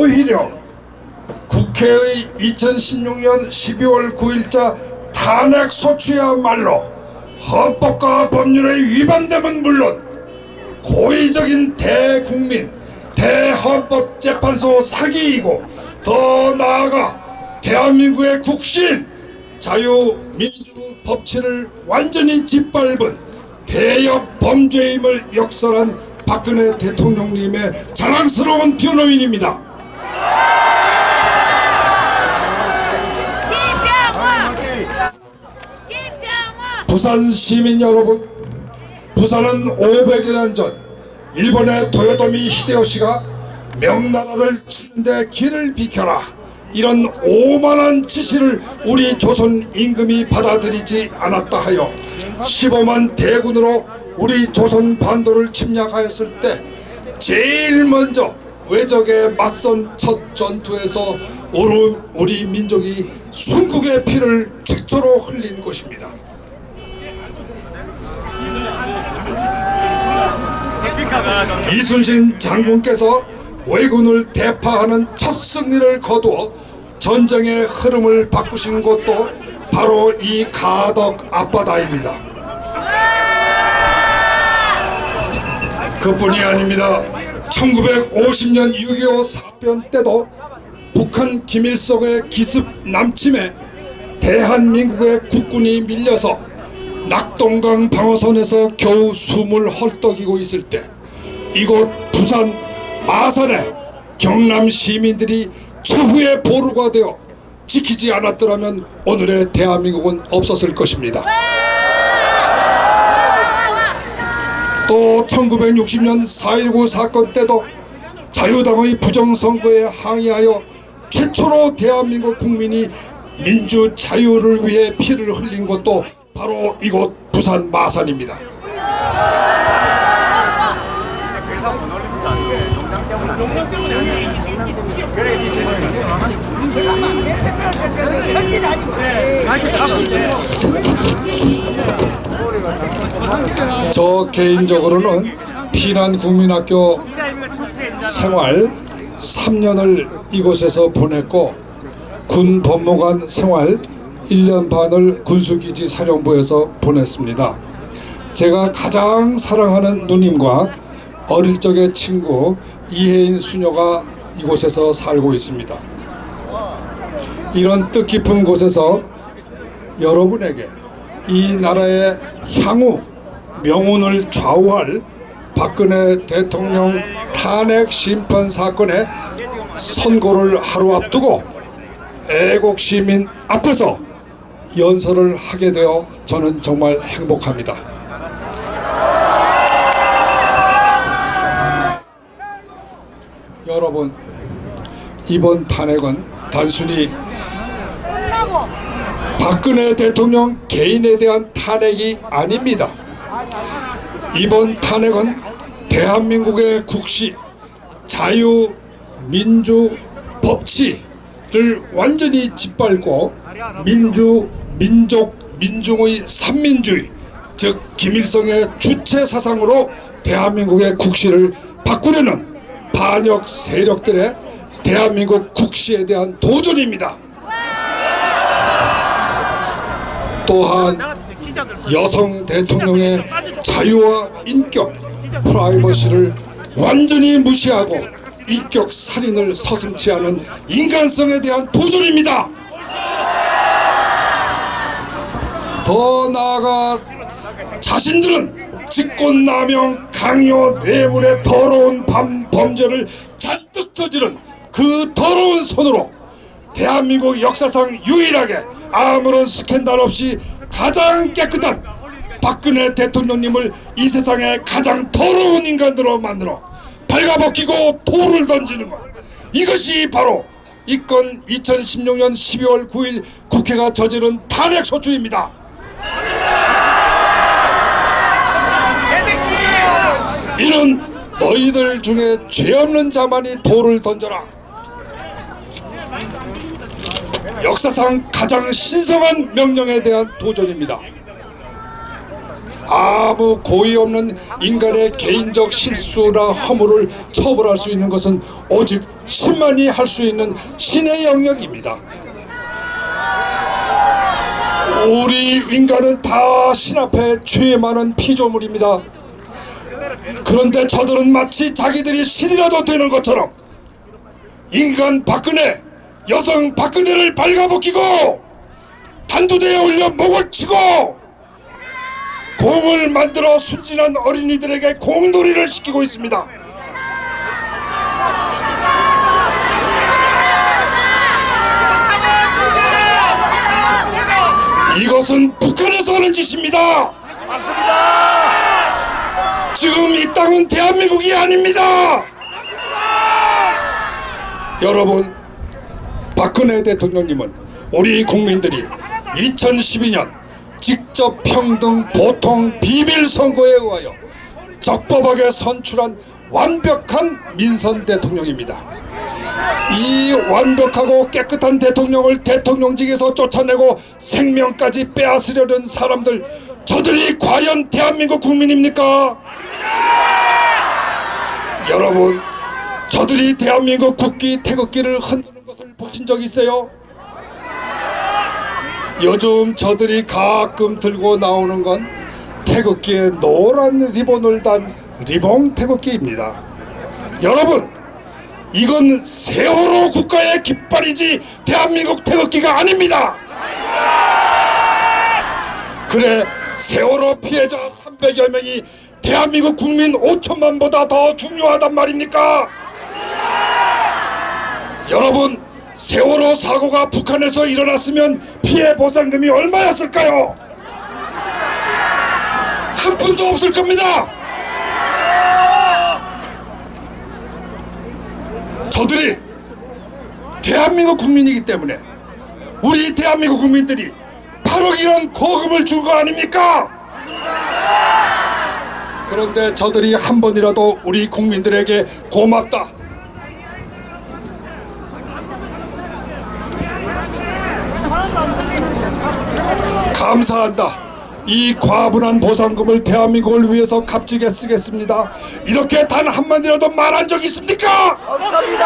오히려 국회의 2016년 12월 9일자 탄핵소추야말로 헌법과 법률에 위반됨은 물론 고의적인 대국민 대헌법재판소 사기이고 더 나아가 대한민국의 국신 자유민주 법치를 완전히 짓밟은 대역 범죄임을 역설한 박근혜 대통령님의 자랑스러운 변호인입니다. 부산 시민 여러분, 부산은 500여 년 전 일본의 도요토미 히데요시가 명나라를 치는데 길을 비켜라 이런 오만한 지시를 우리 조선 임금이 받아들이지 않았다 하여 15만 대군으로 우리 조선 반도를 침략하였을 때 제일 먼저 외적에 맞선 첫 전투에서 우리 민족이 순국의 피를 최초로 흘린 것입니다. 이순신 장군께서 왜군을 대파하는 첫 승리를 거두어 전쟁의 흐름을 바꾸신 곳도 바로 이 가덕 앞바다입니다. 그뿐이 아닙니다. 1950년 6.25 사변 때도 북한 김일성의 기습 남침에 대한민국의 국군이 밀려서 낙동강 방어선에서 겨우 숨을 헐떡이고 있을 때 이곳 부산 마산에 경남 시민들이 최후의 보루가 되어 지키지 않았더라면 오늘의 대한민국은 없었을 것입니다. 또 1960년 4.19 사건 때도 자유당의 부정선거에 항의하여 최초로 대한민국 국민이 민주 자유를 위해 피를 흘린 것도 바로 이곳 부산 마산입니다. 저 개인적으로는 피난국민학교 생활 3년을 이곳에서 보냈고 군 법무관 생활 1년 반을 군수기지 사령부에서 보냈습니다. 제가 가장 사랑하는 누님과 어릴 적의 친구 이혜인 수녀가 이곳에서 살고 있습니다. 이런 뜻깊은 곳에서 여러분에게 이 나라의 향후 명운을 좌우할 박근혜 대통령 탄핵 심판 사건의 선고를 하루 앞두고 애국 시민 앞에서 연설을 하게 되어 저는 정말 행복합니다. 여러분, 이번 탄핵은 단순히 박근혜 대통령 개인에 대한 탄핵이 아닙니다. 이번 탄핵은 대한민국의 국시, 자유, 민주, 법치를 완전히 짓밟고 민주, 민족, 민중의 삼민주의, 즉 김일성의 주체 사상으로 대한민국의 국시를 바꾸려는 반역 세력들의 대한민국 국시에 대한 도전입니다. 또한 여성 대통령의 자유와 인격, 프라이버시를 완전히 무시하고 인격 살인을 서슴지 않은 인간성에 대한 도전입니다. 더 나아가 자신들은 직권남용, 강요, 뇌물의 더러운 범죄를 잔뜩 저지른 그 더러운 손으로 대한민국 역사상 유일하게 아무런 스캔들 없이 가장 깨끗한 박근혜 대통령님을 이 세상의 가장 더러운 인간으로 만들어 발가벗기고 돌을 던지는 것, 이것이 바로 이건 2016년 12월 9일 국회가 저지른 탄핵소추입니다. 이는 너희들 중에 죄 없는 자만이 돌을 던져라. 역사상 가장 신성한 명령에 대한 도전입니다. 아무 고의 없는 인간의 개인적 실수나 허물을 처벌할 수 있는 것은 오직 신만이 할 수 있는 신의 영역입니다. 우리 인간은 다 신 앞에 죄 많은 피조물입니다. 그런데 저들은 마치 자기들이 신이라도 되는 것처럼 인간 박근혜, 여성 박근혜를 발가벗기고 단두대에 올려 목을 치고 공을 만들어 순진한 어린이들에게 공놀이를 시키고 있습니다. 이것은 북한에서 하는 짓입니다. 맞습니다. 지금 이 땅은 대한민국이 아닙니다. 여러분, 박근혜 대통령님은 우리 국민들이 2012년 직접 평등 보통 비밀선거에 의하여 적법하게 선출한 완벽한 민선 대통령입니다. 이 완벽하고 깨끗한 대통령을 대통령직에서 쫓아내고 생명까지 빼앗으려는 사람들, 저들이 과연 대한민국 국민입니까? 여러분, 저들이 대한민국 국기 태극기를 흔드는 것을 보신 적 있어요? 요즘 저들이 가끔 들고 나오는 건 태극기에 노란 리본을 단 리본 태극기입니다. 여러분, 이건 세월호 국가의 깃발이지 대한민국 태극기가 아닙니다. 그래, 세월호 피해자 300여 명이 대한민국 국민 5천만보다 더 중요하단 말입니까? 여러분, 세월호 사고가 북한에서 일어났으면 피해 보상금이 얼마였을까요? 한 푼도 없을 겁니다. 저들이 대한민국 국민이기 때문에 우리 대한민국 국민들이 8억이라는 거금을 준 거 아닙니까? 그런데 저들이 한 번이라도 우리 국민들에게 고맙다, 감사한다, 이 과분한 보상금을 대한민국을 위해서 값지게 쓰겠습니다, 이렇게 단 한마디라도 말한 적 있습니까? 없습니다.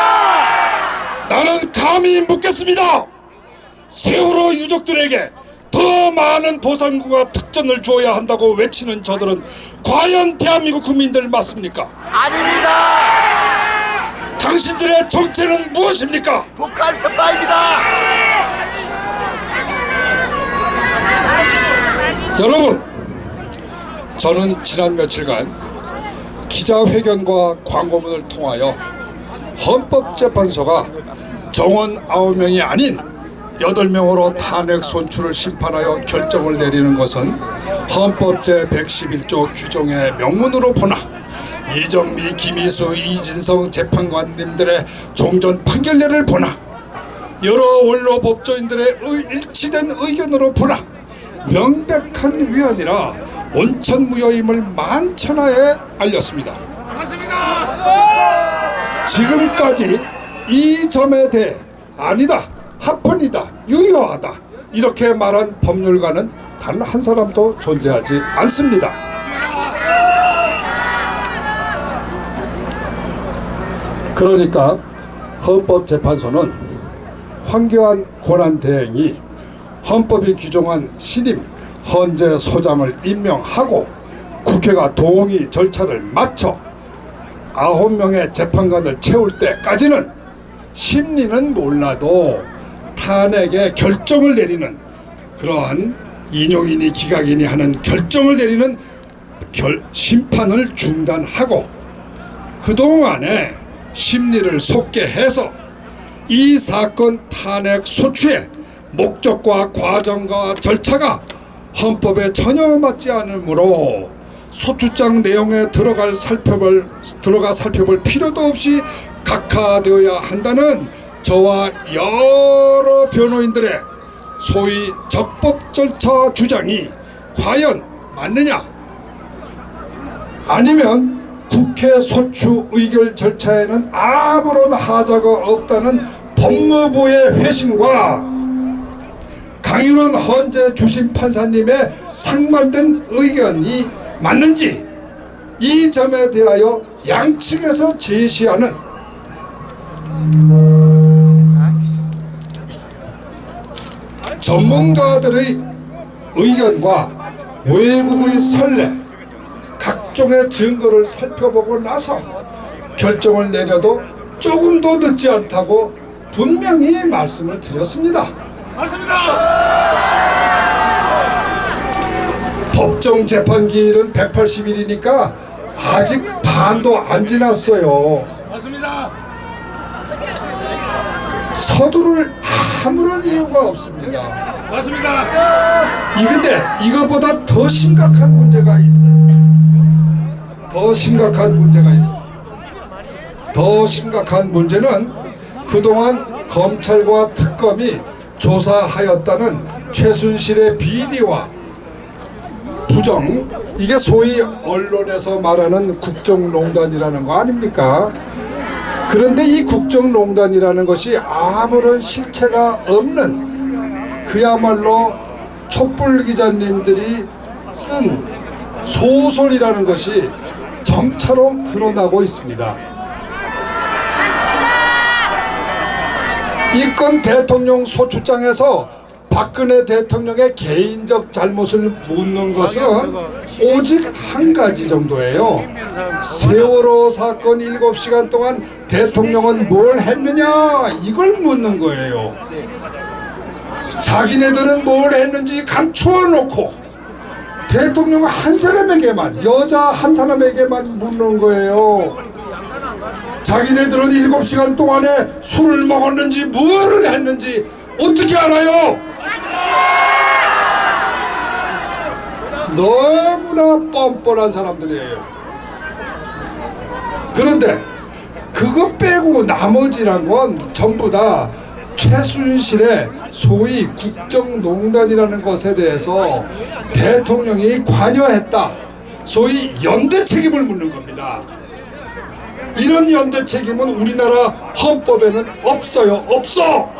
나는 감히 묻겠습니다. 세월호 유족들에게 더 많은 보상금과 특전을 주어야 한다고 외치는 저들은 과연 대한민국 국민들 맞습니까? 아닙니다. 당신들의 정체는 무엇입니까? 북한 스파입니다. 여러분, 저는 지난 며칠간 기자회견과 광고문을 통하여 헌법재판소가 정원 9명이 아닌 8명으로 탄핵 선출을 심판하여 결정을 내리는 것은 헌법 제111조 규정의 명문으로 보나 이정미, 김희수, 이진성 재판관님들의 종전 판결례를 보나 여러 원로 법조인들의 일치된 의견으로 보나 명백한 위헌이라 원천무효임을 만천하에 알렸습니다. 지금까지 이 점에 대해 아니다, 합헌이다, 유효하다 이렇게 말한 법률가는 단 한 사람도 존재하지 않습니다. 그러니까 헌법재판소는 황교안 권한대행이 헌법이 규정한 신임 헌재 소장을 임명하고 국회가 동의 절차를 마쳐 9명의 재판관을 채울 때까지는 심리는 몰라도 탄핵의 결정을 내리는 그러한 인용이니 기각이니 하는 결정을 내리는 심판을 중단하고 그동안에 심리를 속게 해서 이 사건 탄핵 소추의 목적과 과정과 절차가 헌법에 전혀 맞지 않으므로 소추장 내용에 들어가 살펴볼 필요도 없이 각하되어야 한다는 저와 여러 변호인들의 소위 적법 절차 주장이 과연 맞느냐, 아니면 국회 소추 의결 절차에는 아무런 하자가 없다는 법무부의 회신과 강윤원 헌재 주심 판사님의 상반된 의견이 맞는지 이 점에 대하여 양측에서 제시하는 전문가들의 의견과 외국의 선례, 각종의 증거를 살펴보고 나서 결정을 내려도 조금도 늦지 않다고 분명히 말씀을 드렸습니다. 법정 재판 기일은 180일이니까 아직 반도 안 지났어요. 서두를 아무런 이유가 없습니다. 근데 이거보다 더 심각한 문제가 있어요. 더 심각한 문제는 그동안 검찰과 특검이 조사하였다는 최순실의 비리와 부정, 이게 소위 언론에서 말하는 국정농단이라는 거 아닙니까? 그런데 이 국정농단이라는 것이 아무런 실체가 없는, 그야말로 촛불 기자님들이 쓴 소설이라는 것이 점차로 드러나고 있습니다. 이건 대통령 소추장에서 박근혜 대통령의 개인적 잘못을 묻는 것은 오직 한 가지 정도예요. 세월호 사건 7시간 동안 대통령은 뭘 했느냐, 이걸 묻는 거예요. 자기네들은 뭘 했는지 감추어 놓고 대통령 한 사람에게만, 여자 한 사람에게만 묻는 거예요. 자기네들은 7시간 동안에 술을 먹었는지 뭐를 했는지 어떻게 알아요? 너무나 뻔뻔한 사람들이에요. 그런데 그거 빼고 나머지란 건 전부 다 최순실의 소위 국정농단이라는 것에 대해서 대통령이 관여했다, 소위 연대 책임을 묻는 겁니다. 이런 연대 책임은 우리나라 헌법에는 없어요. 없어.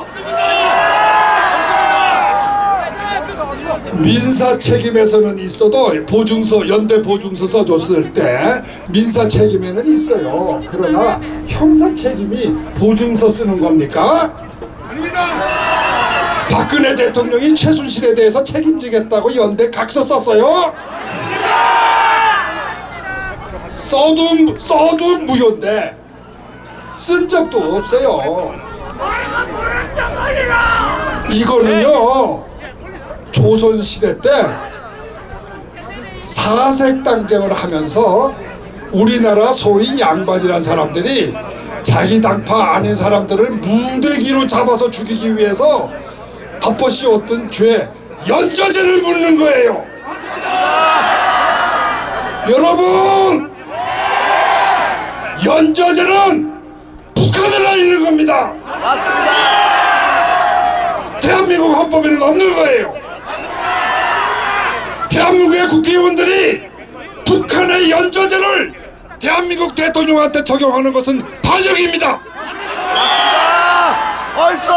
민사 책임에서는 있어도 보증서, 연대 보증서 써줬을 때 민사 책임에는 있어요. 그러나 형사 책임이 보증서 쓰는 겁니까? 아닙니다. 박근혜 대통령이 최순실에 대해서 책임지겠다고 연대 각서 썼어요? 써도 무효인데 쓴 적도 없어요. 이거는요, 조선시대 때 사색당쟁을 하면서 우리나라 소위 양반이란 사람들이 자기 당파 아닌 사람들을 무대기로 잡아서 죽이기 위해서 덮어씌웠던 죄, 연좌제를 묻는 거예요. 여러분, 연좌제는 북한에 나 있는 겁니다. 대한민국 헌법에는 없는 거예요. 대한민국의 국회의원들이 북한의 연좌제를 대한민국 대통령한테 적용하는 것은 반역입니다. 얼쏘!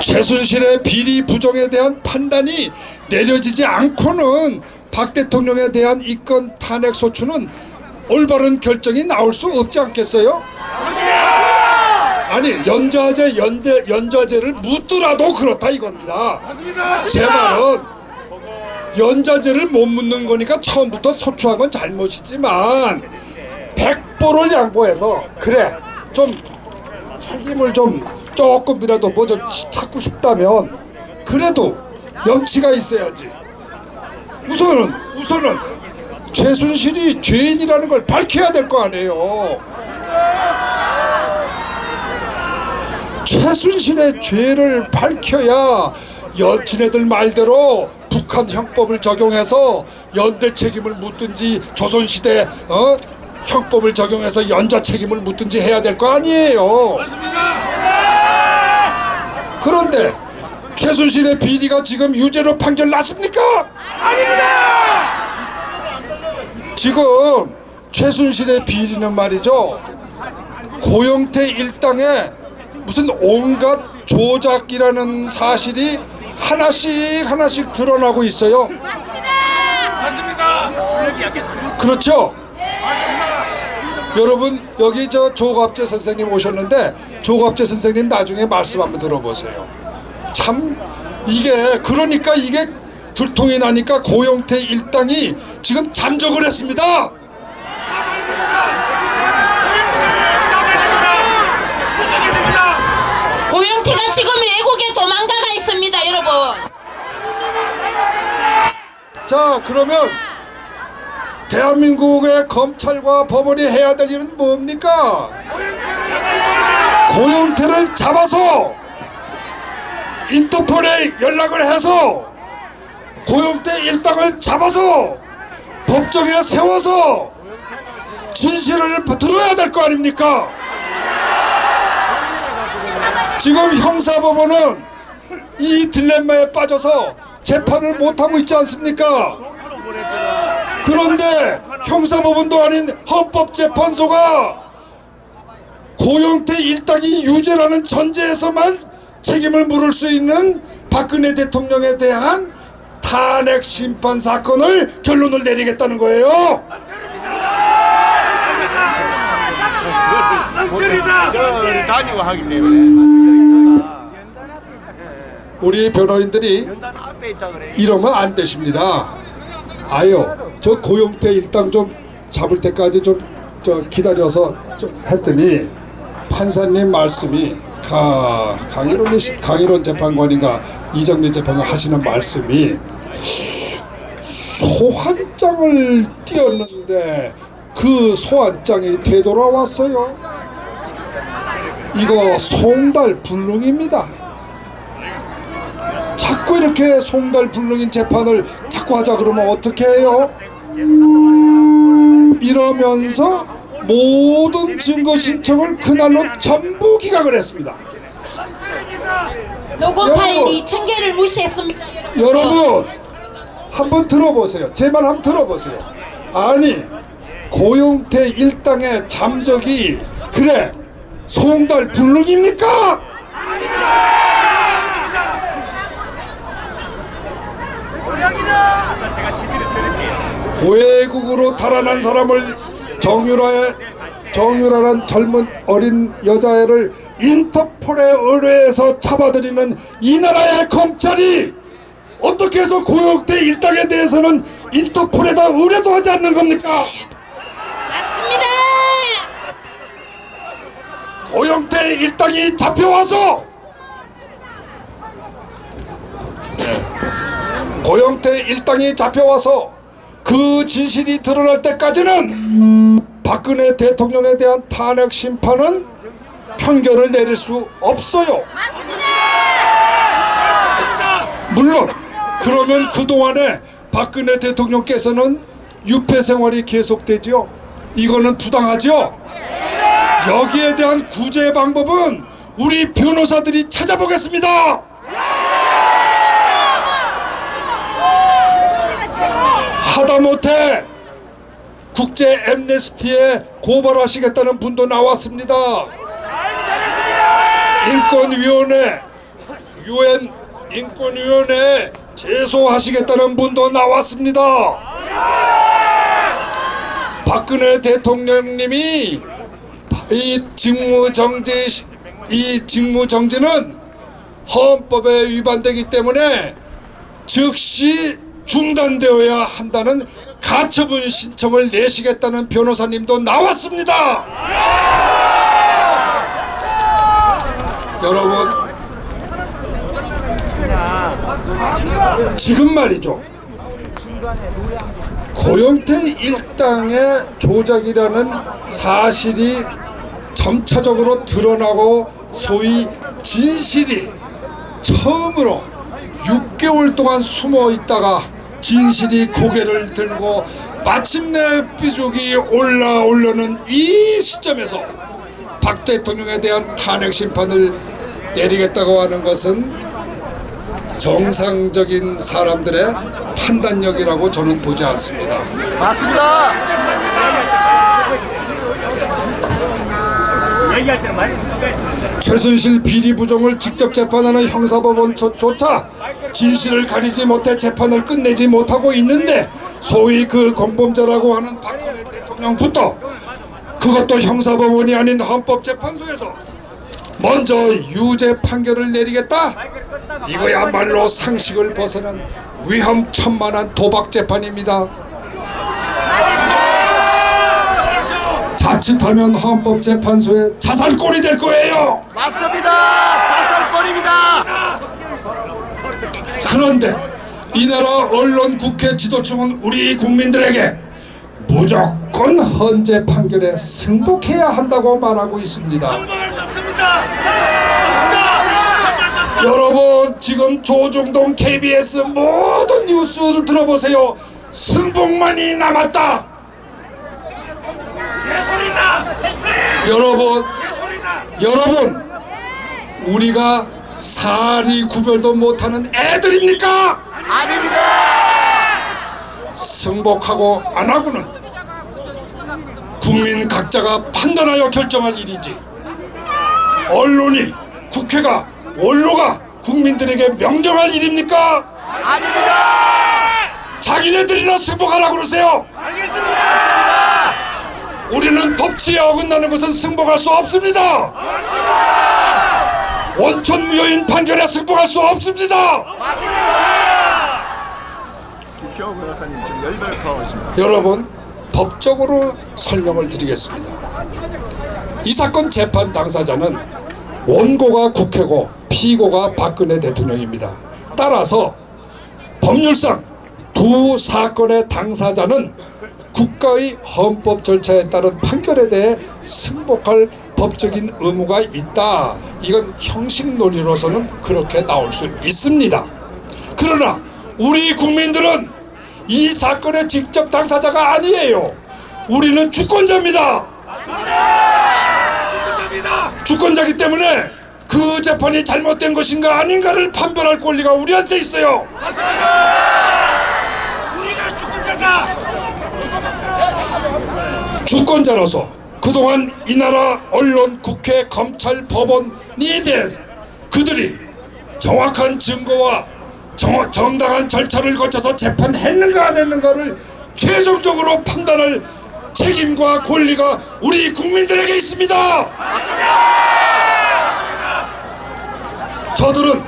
최순실의 비리 부정에 대한 판단이 내려지지 않고는 박 대통령에 대한 이건 탄핵 소추는 올바른 결정이 나올 수 없지 않겠어요? 아니, 연좌제를 묻더라도 그렇다 이겁니다. 제 말은 연좌제를 못 묻는 거니까 처음부터 소추한 건 잘못이지만 100%를 양보해서 그래 좀 책임을 좀 조금이라도 뭐 좀 찾고 싶다면 그래도 염치가 있어야지. 우선은 최순실이 죄인이라는 걸 밝혀야 될 거 아니에요. 최순실의 죄를 밝혀야 지네들 말대로 북한 형법을 적용해서 연대 책임을 묻든지 조선시대 형법을 적용해서 연좌 책임을 묻든지 해야 될 거 아니에요. 그런데 최순실의 비리가 지금 유죄로 판결 났습니까? 아닙니다. 지금 최순실의 비리는 말이죠, 고영태 일당에 무슨 온갖 조작이라는 사실이 하나씩 드러나고 있어요. 맞습니다. 그렇죠? 여러분 여기 저 조갑재 선생님 오셨는데 조갑재 선생님 나중에 말씀 한번 들어보세요. 참 이게 그러니까 이게 들통이 나니까 고영태 일당이 지금 잠적을 했습니다. 고영태가 지금 외국에 도망가가 있습니다, 여러분. 자, 그러면 대한민국의 검찰과 법원이 해야 될 일은 뭡니까? 고영태를 잡아서 인터폴에 연락을 해서 고영태 일당을 잡아서 법정에 세워서 진실을 들어야 될 거 아닙니까? 지금 형사법원은 이 딜레마에 빠져서 재판을 못하고 있지 않습니까? 그런데 형사법원도 아닌 헌법재판소가 고영태 일당이 유죄라는 전제에서만 책임을 물을 수 있는 박근혜 대통령에 대한 탄핵 심판 사건을 결론을 내리겠다는 거예요. 다니고 하기 때문에 우리 변호인들이 이러면 안 되십니다. 아유, 저 고영태 일당 좀 잡을 때까지 좀 기다려서 좀 했더니 판사님 말씀이 강일원 재판관인가 이정미 재판관 하시는 말씀이 소환장을 띄었는데 그 소환장이 되돌아왔어요. 이거 송달불능입니다. 자꾸 이렇게 송달불능인 재판을 자꾸 하자 그러면 어떻게 해요? 이러면서 모든 증거 신청을 그날로 전부 기각을 했습니다. 녹음 파일 2,000개를 무시했습니다. 여러분 한번 들어보세요. 제 말 한번 들어보세요. 아니 고영태 일당의 잠적이 그래 송달불능입니까? 외국으로 달아난 사람을 정유라란 젊은 어린 여자애를 인터폴에 의뢰해서 잡아들이는 이 나라의 검찰이 어떻게 해서 고영태 일당에 대해서는 인터폴에다 의뢰도 하지 않는 겁니까? 맞습니다. 고영태 일당이 잡혀와서 고영태 일당이 잡혀와서 그 진실이 드러날 때까지는 박근혜 대통령에 대한 탄핵 심판은 판결을 내릴 수 없어요. 물론 그러면 그동안에 박근혜 대통령께서는 유폐 생활이 계속되죠. 이거는 부당하죠. 여기에 대한 구제 방법은 우리 변호사들이 찾아보겠습니다. 하다못해 국제 엠네스티에 고발하시겠다는 분도 나왔습니다. 인권위원회, UN 인권위원회에 제소하시겠다는 분도 나왔습니다. 박근혜 대통령님이 이 직무정지는 헌법에 위반되기 때문에 즉시 중단되어야 한다는 가처분 신청을 내시겠다는 변호사님도 나왔습니다. 여러분 지금 말이죠. 고영태 일당의 조작이라는 사실이 점차적으로 드러나고 소위 진실이 처음으로 6개월 동안 숨어 있다가 진실이 고개를 들고 마침내 삐죽이 올라오려는 이 시점에서 박 대통령에 대한 탄핵 심판을 내리겠다고 하는 것은 정상적인 사람들의 판단력이라고 저는 보지 않습니다. 맞습니다. 최순실 비리 부정을 직접 재판하는 형사법원조차 진실을 가리지 못해 재판을 끝내지 못하고 있는데 소위 그 공범자라고 하는 박근혜 대통령부터, 그것도 형사법원이 아닌 헌법재판소에서 먼저 유죄 판결을 내리겠다? 이거야말로 상식을 벗어난 위험천만한 도박재판입니다. 자칫하면 헌법재판소의 자살골이 될 거예요. 맞습니다. 자살골입니다. 그런데 이 나라 언론, 국회 지도층은 우리 국민들에게 무조건 헌재 판결에 승복해야 한다고 말하고 있습니다. 여러분, 지금 조중동 KBS 모든 뉴스를 들어보세요. 승복만이 남았다. 여러분, 우리가 사리 구별도 못하는 애들입니까? 아닙니다. 승복하고 안 하고는 국민 각자가 판단하여 결정할 일이지, 언론이, 국회가, 원로가 국민들에게 명령할 일입니까? 아닙니다. 자기네들이나 승복하라고 그러세요. 알겠습니다. 우리는 법치에 어긋나는 것은 승복할 수 없습니다. 원천 무효인 판결에 승복할 수 없습니다. 김경호 변호사님 지금 열변을 있습니다. 여러분, 법적으로 설명을 드리겠습니다. 이 사건 재판 당사자는 원고가 국회고 피고가 박근혜 대통령입니다. 따라서 법률상 두 사건의 당사자는 국가의 헌법 절차에 따른 판결에 대해 승복할 법적인 의무가 있다. 이건 형식 논리로서는 그렇게 나올 수 있습니다. 그러나 우리 국민들은 이 사건의 직접 당사자가 아니에요. 우리는 주권자입니다. 주권자이기 때문에 그 재판이 잘못된 것인가 아닌가를 판별할 권리가 우리한테 있어요. 우리가 주권자다. 주권자로서 그동안 이 나라 언론, 국회, 검찰, 법원에 대해서 그들이 정확한 증거와 정당한 절차를 거쳐서 재판했는가 안 했는가를 최종적으로 판단할 책임과 권리가 우리 국민들에게 있습니다. 저들은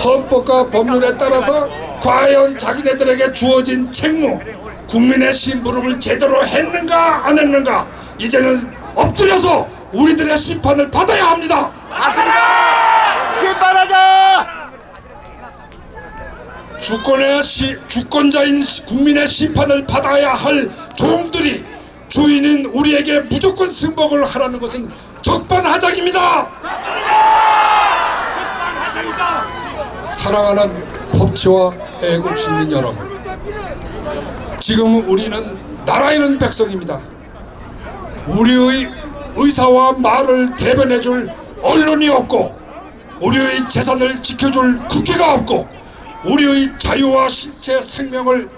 헌법과 법률에 따라서 과연 자기네들에게 주어진 책무, 국민의 심부름을 제대로 했는가 안 했는가, 이제는 엎드려서 우리들의 심판을 받아야 합니다. 맞습니다. 심판하자. 주권자인 국민의 심판을 받아야 할 종들이 주인인 우리에게 무조건 승복을 하라는 것은 적반하장입니다. 사랑하는 법치와 애국시민 여러분, 지금 우리는 나라 잃은 백성입니다. 우리의 의사와 말을 대변해줄 언론이 없고, 우리의 재산을 지켜줄 국회가 없고, 우리의 자유와 신체 생명을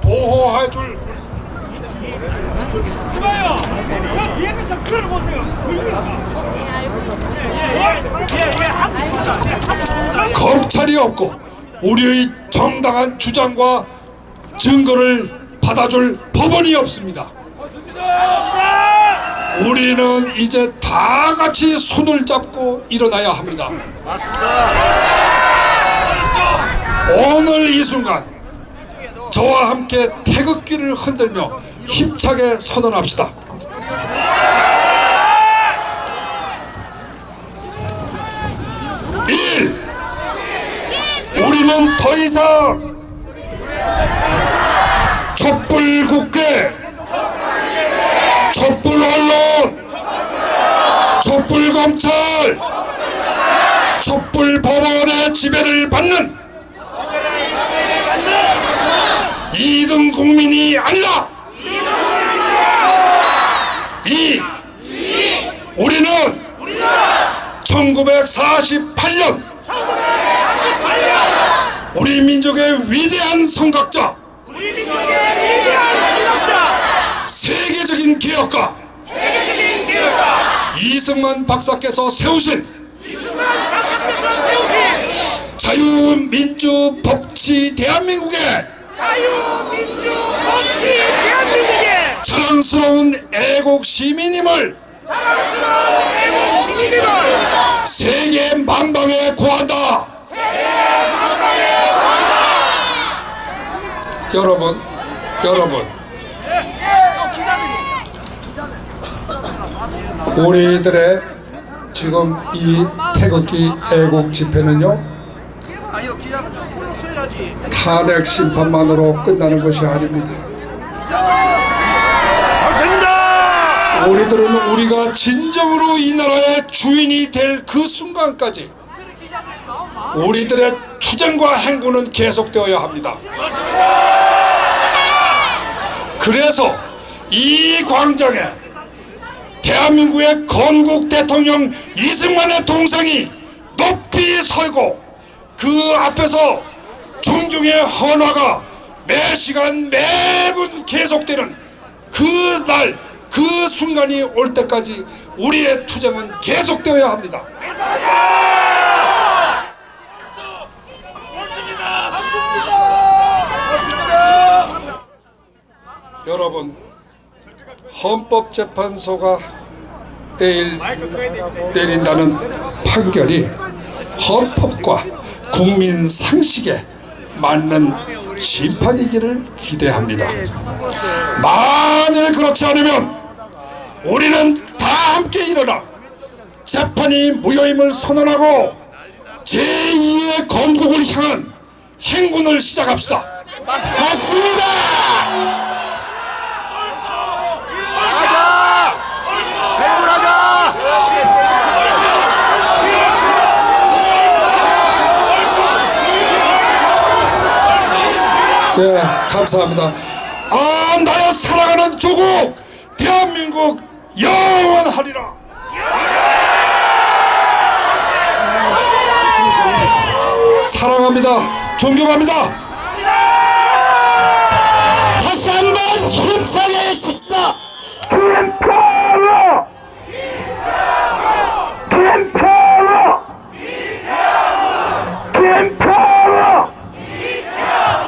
보호해줄 검찰이 없고, 우리의 정당한 주장과 증거를 받아줄 법원이 없습니다. 우리는 이제 다 같이 손을 잡고 일어나야 합니다. 오늘 이 순간 저와 함께 태극기를 흔들며 힘차게 선언합시다. 우리는 더 이상 촛불 국회, 촛불 언론, 촛불 검찰, 촛불 법원의 지배를 받는 2등 국민이 아니라 우리는 1948년 우리 민족의 위대한 선각자, 세계적인 개혁가 이승만 박사께서 세우신 자유민주 법치 대한민국의 자랑스러운 애국 시민임을 세계 만방에 고한다. 여러분 우리들의 지금 이 태극기 애국 집회는요 탄핵 심판만으로 끝나는 것이 아닙니다. 우리들은 우리가 진정으로 이 나라의 주인이 될 그 순간까지 우리들의 투쟁과 행군은 계속되어야 합니다. 그래서 이 광장에 대한민국의 건국 대통령 이승만의 동상이 높이 서고 그 앞에서 존경의 헌화가 매 시간 매분 계속되는 그 날, 그 순간이 올 때까지 우리의 투쟁은 계속되어야 합니다. 여러분, 헌법재판소가 내일 내린다는 판결이 헌법과 국민 상식에 맞는 심판이기를 기대합니다. 만일 그렇지 않으면 우리는 다 함께 일어나 재판이 무효임을 선언하고 제2의 건국을 향한 행군을 시작합시다. 맞습니다. 네, 감사합니다. 아, 나의 사랑하는 조국 대한민국 영원하리라. 사랑합니다. 존경합니다.